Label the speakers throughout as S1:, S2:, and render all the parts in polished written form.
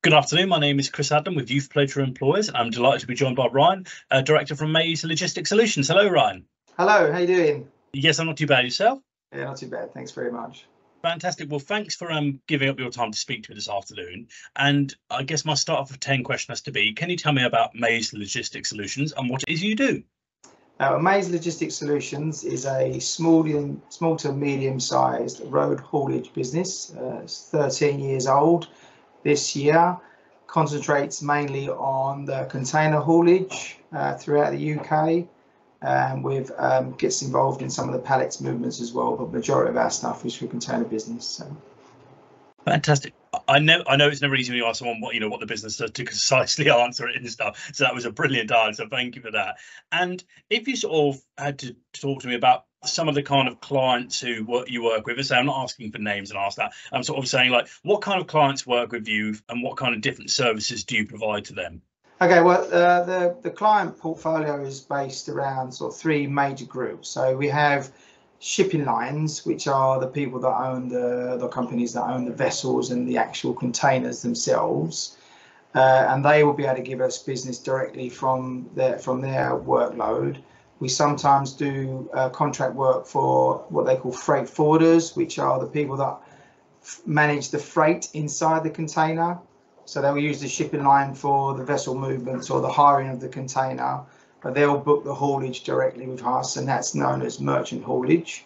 S1: Good afternoon. My name is Chris Adam with Youth Pleasure Employers. I'm delighted to be joined by Ryan, Director from Mays Logistic Solutions. Hello, Ryan.
S2: Hello, how you doing?
S1: Yes, I'm not too bad. Yourself?
S2: Yeah, not too bad. Thanks very much.
S1: Fantastic. Well, thanks for giving up your time to speak to me this afternoon. And I guess my start off of 10 question has to be, can you tell me about Mays Logistic Solutions and what it is you do?
S2: Mays Logistic Solutions is a small to medium-sized road haulage business. It's 13 years old this year. Concentrates mainly on the container haulage throughout the UK. Gets involved in some of the pallets movements as well, but majority of our stuff is for container business. So.
S1: Fantastic. I know it's never easy when you ask someone what the business does to concisely answer it and stuff. So that was a brilliant answer. Thank you for that. And if you sort of had to talk to me about some of the kind of clients you work with, so I'm not asking for names and ask that. I'm sort of saying, like, what kind of clients work with you and what kind of different services do you provide to them?
S2: Okay, well, the client portfolio is based around sort of three major groups. So we have shipping lines, which are the people that own the companies that own the vessels and the actual containers themselves, and they will be able to give us business directly from their workload. We sometimes do contract work for what they call freight forwarders, which are the people that manage the freight inside the container. So they will use the shipping line for the vessel movements or the hiring of the container, but they'll book the haulage directly with us, and that's known as merchant haulage.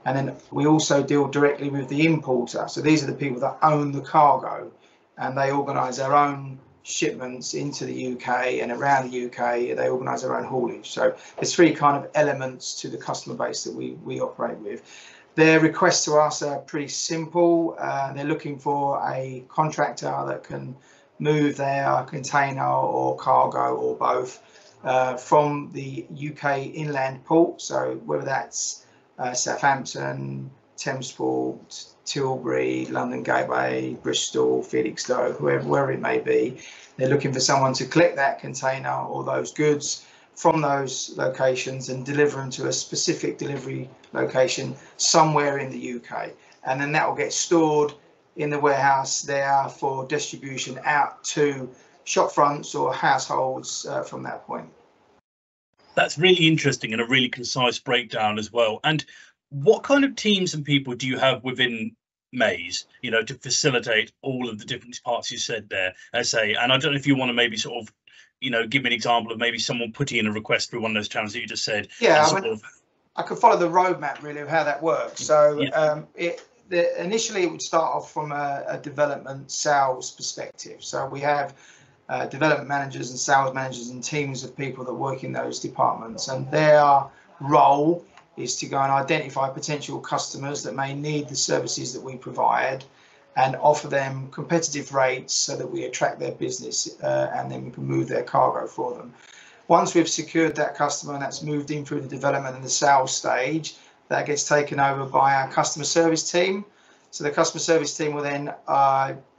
S2: And then we also deal directly with the importer. So these are the people that own the cargo, and they organise their own shipments into the UK and around the UK. They organise their own haulage. So there's three kind of elements to the customer base that we operate with. Their requests to us are pretty simple. They're looking for a contractor that can move their container or cargo or both from the UK inland port. So whether that's Southampton, Thamesport, Tilbury, London Gateway, Bristol, Felixstowe, wherever it may be, they're looking for someone to collect that container or those goods from those locations and deliver them to a specific delivery location somewhere in the UK. And then that will get stored in the warehouse there for distribution out to shop fronts or households from that point.
S1: That's really interesting and a really concise breakdown as well. And what kind of teams and people do you have within Mays, to facilitate all of the different parts you said there? And I don't know if you want to maybe sort of, give me an example of maybe someone putting in a request through one of those channels that you just said.
S2: Yeah, I could follow the roadmap really of how that works. So initially it would start off from a development sales perspective. So we have development managers and sales managers and teams of people that work in those departments, and their role is to go and identify potential customers that may need the services that we provide and offer them competitive rates so that we attract their business and then we can move their cargo for them. Once we've secured that customer and that's moved in through the development and the sales stage, that gets taken over by our customer service team. So the customer service team will then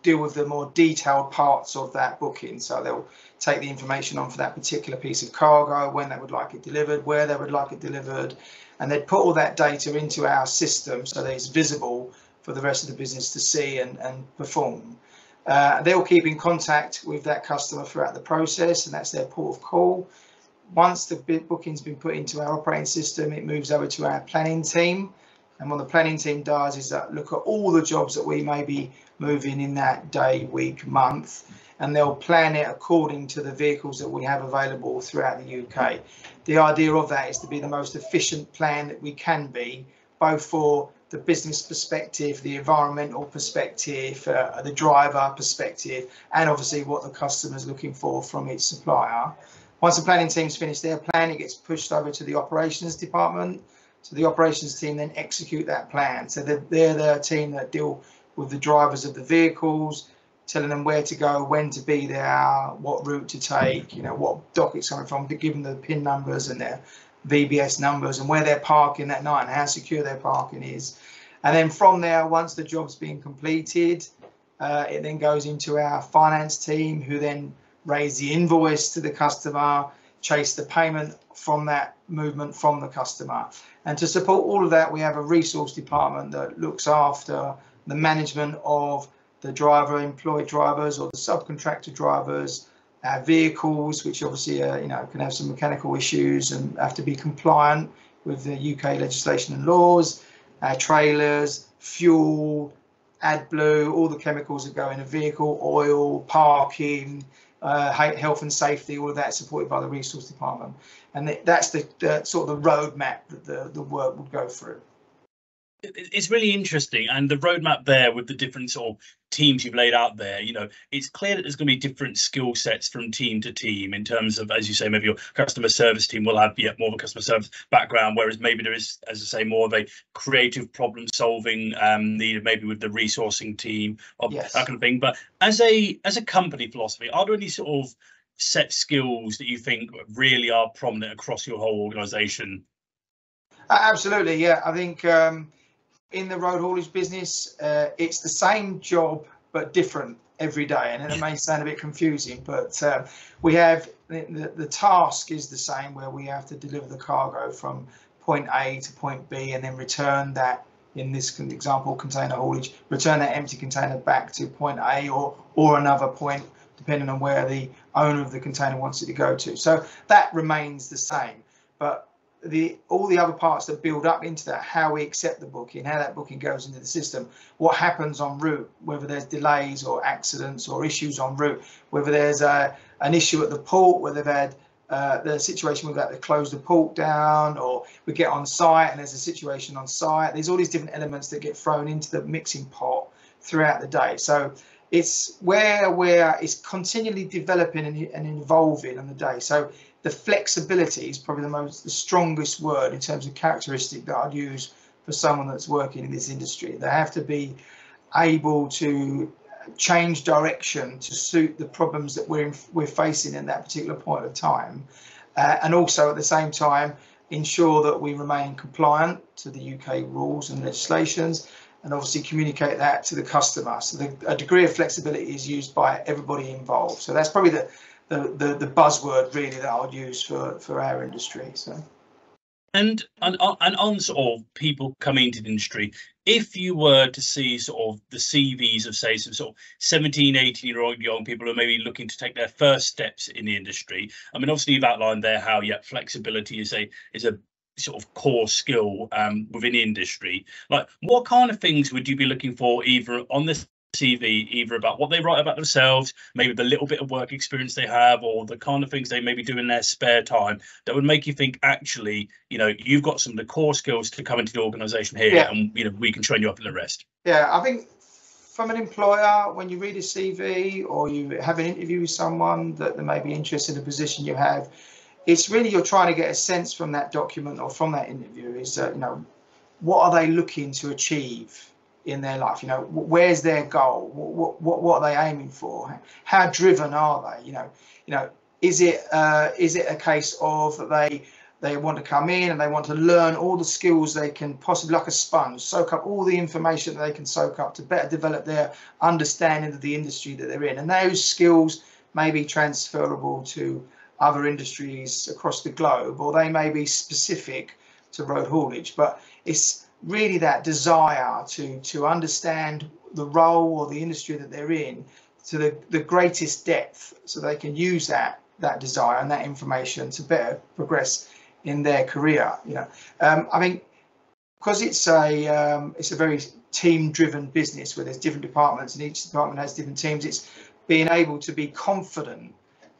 S2: deal with the more detailed parts of that booking. So they'll take the information on for that particular piece of cargo, when they would like it delivered, where they would like it delivered, and they put all that data into our system so that it's visible for the rest of the business to see and perform. They'll keep in contact with that customer throughout the process, and that's their port of call. Once the booking's been put into our operating system, it moves over to our planning team. And what the planning team does is that look at all the jobs that we may be moving in that day, week, month, and they'll plan it according to the vehicles that we have available throughout the UK. The idea of that is to be the most efficient plan that we can be, both for the business perspective, the environmental perspective, the driver perspective, and obviously what the customer's looking for from its supplier. Once the planning team's finished their plan, it gets pushed over to the operations department. So the operations team then execute that plan. So they're the team that deal with the drivers of the vehicles, telling them where to go, when to be there, what route to take, what dock it's coming from, to give them the PIN numbers and their VBS numbers and where they're parking that night and how secure their parking is. And then from there, once the job's been completed, it then goes into our finance team, who then raise the invoice to the customer, chase the payment from that movement from the customer. And to support all of that, we have a resource department that looks after the management of the driver, employed drivers or the subcontractor drivers, our vehicles, which obviously can have some mechanical issues and have to be compliant with the UK legislation and laws, our trailers, fuel, AdBlue, all the chemicals that go in a vehicle, oil, parking, health and safety, all of that supported by the resource department. And that's the sort of the roadmap that the work would go through.
S1: It's really interesting, and the roadmap there with the different sort of teams you've laid out there, it's clear that there's going to be different skill sets from team to team in terms of, as you say, maybe your customer service team will have more of a customer service background, whereas maybe there is, as I say, more of a creative problem solving needed, maybe with the resourcing team of
S2: Yes.
S1: that kind of thing. But as a company philosophy, are there any sort of set skills that you think really are prominent across your whole organization?
S2: Absolutely, yeah. I think in the road haulage business, it's the same job but different every day, and it may sound a bit confusing, but we have the task is the same, where we have to deliver the cargo from point A to point B and then return that, in this example, container haulage, return that empty container back to point A or another point, depending on where the owner of the container wants it to go to. So that remains the same, but all the other parts that build up into that, how we accept the booking, how that booking goes into the system, what happens en route, whether there's delays or accidents or issues en route, whether there's an issue at the port, where they've had the situation where they have to close the port down, or we get on site and there's a situation on site. There's all these different elements that get thrown into the mixing pot throughout the day. So it's where it's continually developing and evolving on the day. So the flexibility is probably the strongest word in terms of characteristic that I'd use for someone that's working in this industry. They have to be able to change direction to suit the problems that we're facing in that particular point of time, and also at the same time ensure that we remain compliant to the UK rules and legislations, and obviously communicate that to the customer. So a degree of flexibility is used by everybody involved. So that's probably the buzzword really that I would use for our industry. So, and
S1: on sort of people coming into the industry, if you were to see sort of the CVs of, say, some sort of 17, 18-year-old young people who are maybe looking to take their first steps in the industry, I mean, obviously you've outlined there how flexibility is a sort of core skill within the industry. Like, what kind of things would you be looking for either on this CV, either about what they write about themselves, maybe the little bit of work experience they have, or the kind of things they maybe do in their spare time, that would make you think, actually, you've got some of the core skills to come into the organization here, and we can train you up in the rest?
S2: Yeah, I think from an employer, when you read a CV or you have an interview with someone that they may be interested in the position you have, it's really, you're trying to get a sense from that document or from that interview is what are they looking to achieve in their life? Where's their goal? What are they aiming for? How driven are they? Is it a case of that they want to come in and they want to learn all the skills they can possibly, like a sponge, soak up all the information that they can soak up to better develop their understanding of the industry that they're in, and those skills may be transferable to other industries across the globe, or they may be specific to road haulage. But it's really that desire to understand the role or the industry that they're in to the greatest depth, so they can use that desire and that information to better progress in their career. I think because it's a very team-driven business where there's different departments and each department has different teams, it's being able to be confident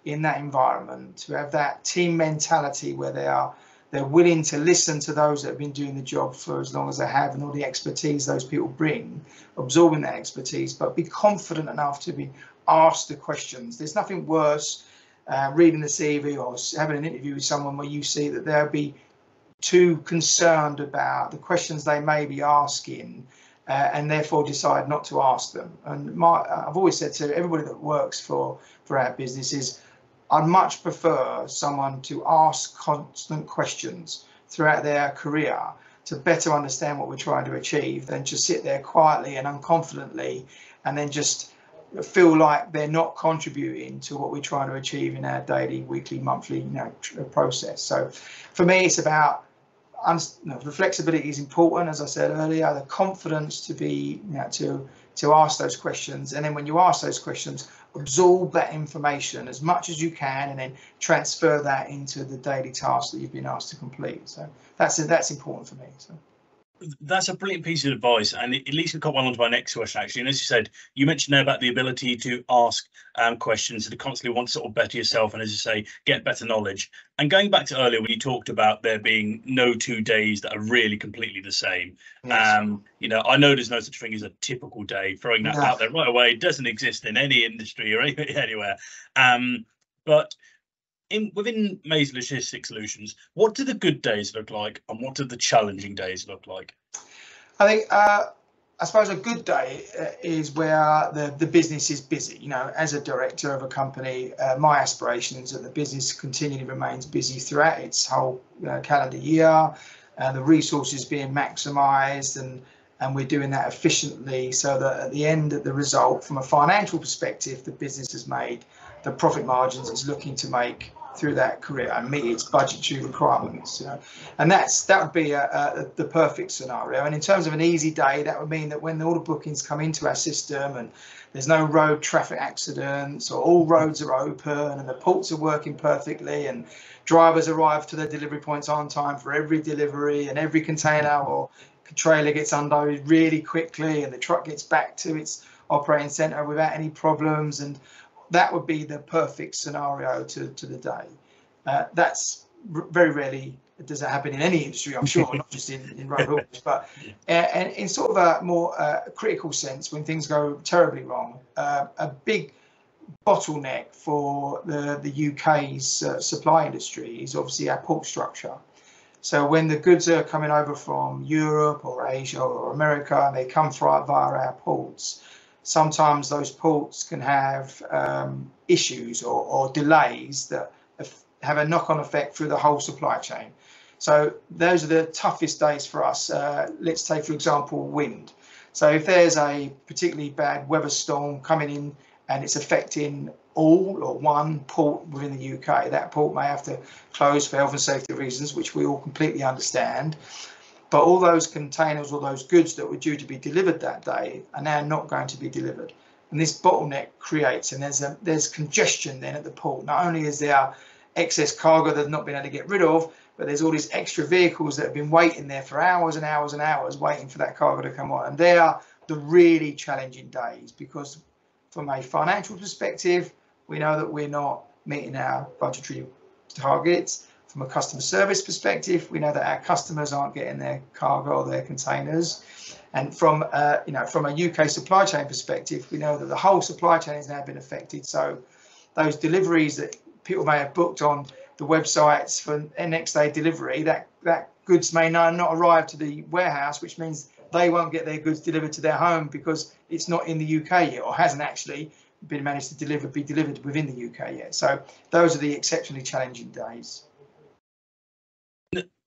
S2: in that environment, to have that team mentality where they're willing to listen to those that have been doing the job for as long as they have, and all the expertise those people bring, absorbing that expertise, but be confident enough to be asked the questions. There's nothing worse reading the CV or having an interview with someone where you see that they'll be too concerned about the questions they may be asking, and therefore decide not to ask them. And I've always said to everybody that works for our business is, I'd much prefer someone to ask constant questions throughout their career to better understand what we're trying to achieve, than just sit there quietly and unconfidently and then just feel like they're not contributing to what we're trying to achieve in our daily, weekly, monthly process. So for me, it's about the flexibility is important, as I said earlier, the confidence to be, to ask those questions. And then when you ask those questions, absorb that information as much as you can, and then transfer that into the daily tasks that you've been asked to complete. So that's important for me. So.
S1: That's a brilliant piece of advice, and it leads me on to my next question, actually. And as you said, you mentioned there about the ability to ask questions, and to constantly want to sort of better yourself, and as you say, get better knowledge. And going back to earlier when you talked about there being no 2 days that are really completely the same. Yes. I know there's no such thing as a typical day. Throwing that out there right away, it doesn't exist in any industry or anywhere. But within Maze Logistic Solutions, what do the good days look like, and what do the challenging days look like?
S2: I think, I suppose a good day is where the business is busy. As a director of a company, my aspiration is that the business continually remains busy throughout its whole calendar year, and the resources being maximised, and we're doing that efficiently, so that at the end of the result, from a financial perspective, the business has made the profit margins it's looking to make through that career and meet its budgetary requirements. And that would be the perfect scenario. And in terms of an easy day, that would mean that when all the bookings come into our system and there's no road traffic accidents, or all roads are open and the ports are working perfectly, and drivers arrive to their delivery points on time for every delivery, and every container or trailer gets unloaded really quickly, and the truck gets back to its operating centre without any problems, and that would be the perfect scenario to the day. That's very rarely does it happen in any industry, I'm sure, not just in road haulage, but and in sort of a more critical sense, when things go terribly wrong, a big bottleneck for the UK's supply industry is obviously our port structure. So when the goods are coming over from Europe or Asia or America, and they come via our ports, sometimes those ports can have issues or delays that have a knock-on effect through the whole supply chain. So those are the toughest days for us. Let's take, for example, wind. So if there's a particularly bad weather storm coming in and it's affecting all or one port within the UK, that port may have to close for health and safety reasons, which we all completely understand. But all those containers, all those goods that were due to be delivered that day are now not going to be delivered. And this bottleneck creates, and there's congestion then at the port. Not only is there excess cargo that's not been able to get rid of, but there's all these extra vehicles that have been waiting there for hours and hours and hours waiting for that cargo to come on. And they are the really challenging days, because from a financial perspective, we know that we're not meeting our budgetary targets. From a customer service perspective, we know that our customers aren't getting their cargo or their containers. And from from a UK supply chain perspective, we know that the whole supply chain has now been affected. So those deliveries that people may have booked on the websites for next day delivery, that goods may not arrive to the warehouse, which means they won't get their goods delivered to their home because it's not in the UK yet, or hasn't actually been managed to be delivered within the UK yet. So those are the exceptionally challenging days.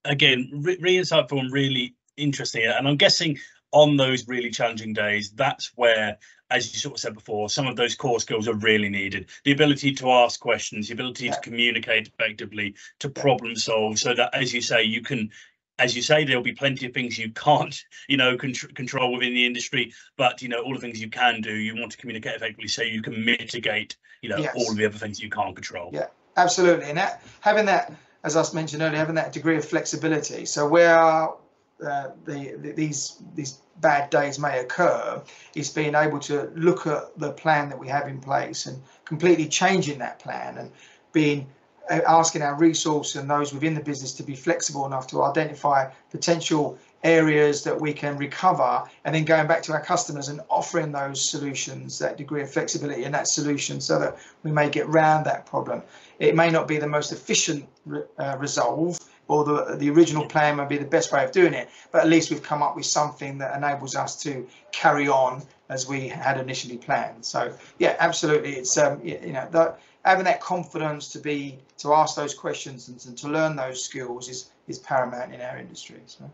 S1: Again, really insightful and really interesting. And I'm guessing on those really challenging days, that's where, as you sort of said before, some of those core skills are really needed. The ability to ask questions, the ability to communicate effectively, to problem solve, so that, as you say, you can, as you say, there'll be plenty of things you can't, control within the industry, but, all the things you can do, you want to communicate effectively so you can mitigate, all of the other things you can't control. Yeah,
S2: absolutely. And having that, as I mentioned earlier, having that degree of flexibility. So where these bad days may occur, is being able to look at the plan that we have in place and completely changing that plan, and asking our resource and those within the business to be flexible enough to identify potential areas that we can recover, and then going back to our customers and offering those solutions, that degree of flexibility and that solution, so that we may get round that problem. It may not be the most efficient resolve, or the original plan may be the best way of doing it, but at least we've come up with something that enables us to carry on as we had initially planned. So yeah, absolutely, it's having that confidence to ask those questions and to learn those skills is paramount in our industry. So.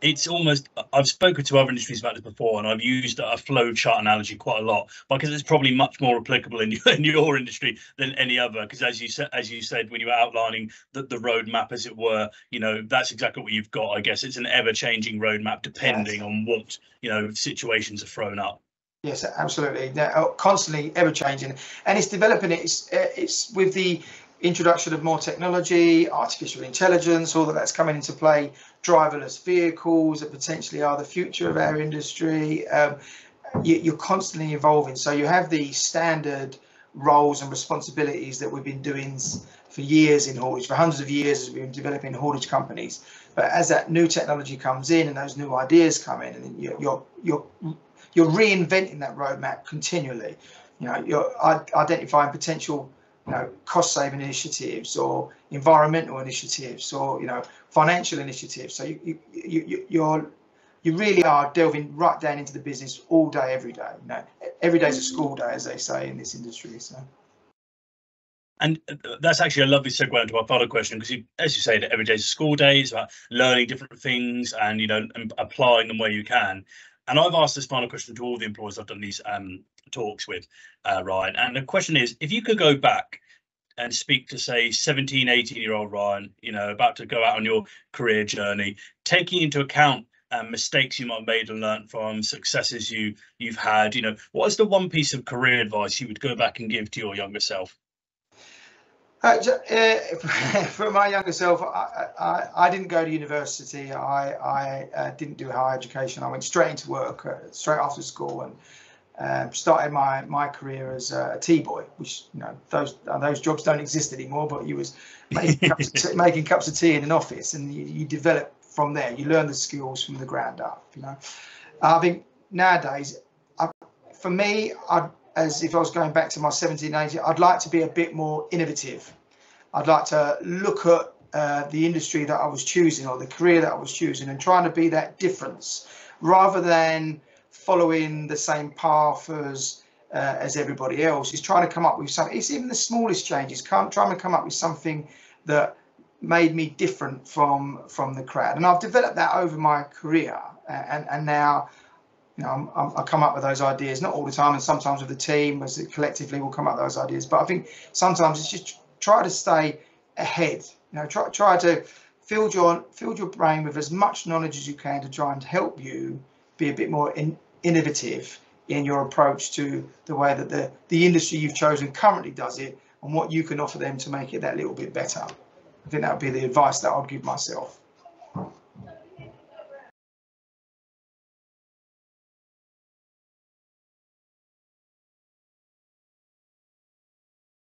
S1: it's almost, I've spoken to other industries about this before, and I've used a flow chart analogy quite a lot because it's probably much more applicable in your industry than any other. Because as you said when you were outlining the roadmap, as it were, that's exactly what you've got. I guess it's an ever-changing roadmap depending on what situations are thrown up.
S2: Yes, absolutely. They're constantly ever changing, and it's developing. It's with the introduction of more technology, artificial intelligence, all that's coming into play, driverless vehicles that potentially are the future of our industry. You're constantly evolving. So you have the standard roles and responsibilities that we've been doing for years in haulage, for hundreds of years as we've been developing haulage companies. But as that new technology comes in and those new ideas come in, and you're reinventing that roadmap continually. You're identifying potential cost-saving initiatives or environmental initiatives or financial initiatives. So you really are delving right down into the business all day, every day. Every day's a school day, as they say in this industry. So.
S1: And that's actually a lovely segue into our final question, because as you say, that every day's a school day. It's about learning different things and and applying them where you can. And I've asked this final question to all the employees I've done these talks with, Ryan. And the question is, if you could go back and speak to, say, 17, 18-year-old Ryan, about to go out on your career journey, taking into account mistakes you might have made and learned from, successes you've had, what is the one piece of career advice you would go back and give to your younger self?
S2: For my younger self, I didn't go to university. I didn't do higher education. I went straight into work, straight after school, and started my career as a tea boy, which those jobs don't exist anymore. But you was making cups of tea in an office, and you develop from there. You learn the skills from the ground up. I think nowadays, for me, as if I was going back to my 17, 18, I'd like to be a bit more innovative. I'd like to look at the industry that I was choosing or the career that I was choosing and trying to be that difference rather than following the same path as everybody else. Is trying to come up with something. It's even the smallest changes. Trying to come up with something that made me different from the crowd. And I've developed that over my career, and now. I come up with those ideas, not all the time, and sometimes with the team, as it collectively will come up with those ideas. But I think sometimes it's just try to stay ahead. Try to fill your brain with as much knowledge as you can to try and help you be a bit more innovative in your approach to the way that the industry you've chosen currently does it, and what you can offer them to make it that little bit better. I think that would be the advice that I'd give myself.